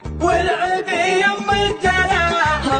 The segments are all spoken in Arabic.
والعبي يم الدلع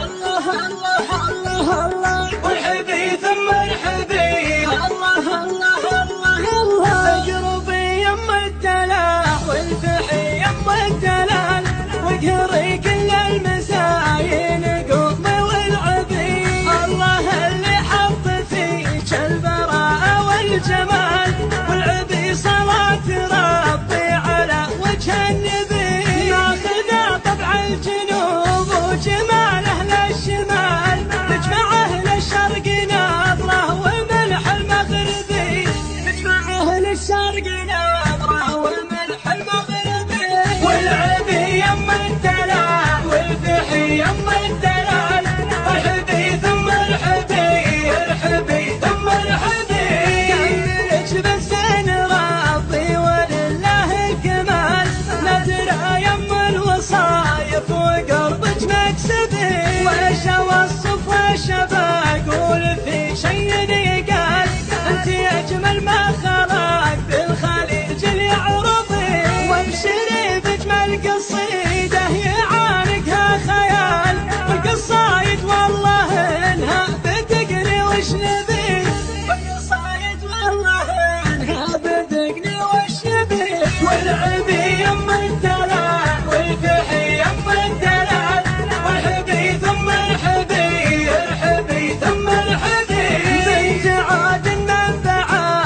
الله الله الله الله والحبي ثم الحبي الله الله الله الله اقربي يم الدلع والفحي يم الدلال واقهري كل المساين قومي والعبي الله اللي حط فيك البراءة والجمال والعبي صلاة ربي على وجه النبي ناخذ طبع الجنوب وجمال أهل الشمال نجمع أهل الشرق نظرة وملح المغربي نجمع أهل الشرق نظرة وملح المغربي والعبي يم الدلع والفحي يم الدلال والحبي ثم الحبي الحبي ثم الحبي كملك بس ربي ولله الكمال نزرع يم الوصايف وقلبك مكسبي وش اوصف وش بقول في شيء يقال انت اجمل ما خلق بالخليج اليعربي وابشري بجمل قصيده يعانقها خيال والقصايد والله انها بتقني وش نبي والقصايد والله انها بتقني وش نبي والعبي يم الدلع والفحي يم الدلال والحبي ثم الحبي الحبي ثم الحبي بنت عاد منبع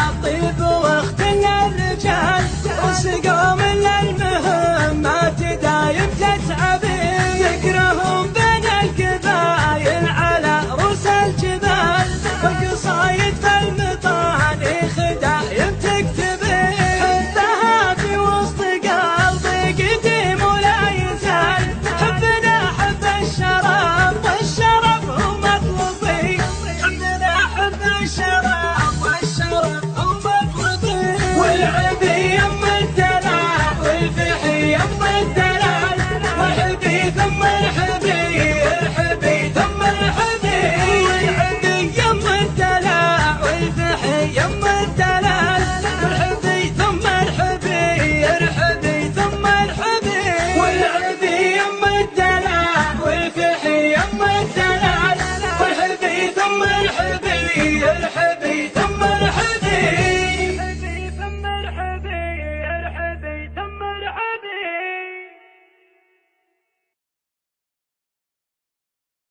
الطيب واختل الرجال وسقوم للمهمات دايم تتعبي ذكرهم بين القبايل على رؤوس الجبال والقصايد في المطانيخ دايم تكتبي حبها في وسط قلبي قديم ولا يزال حبنا حب الشرف والشرف هو مطلبي حبنا حب الشرف والشرف هو مطلبي والعبي يم الدلع والفحي يم الدلال والحبي ثم الحبي الحبي ثم الحبي والعبي يم الدلع والفحي يم الدلال والحبي ثم الحبي الحبي ثم الحبي والعبي يم الدلع والفحي يم الدلال والحبي ثم الحبي الحبي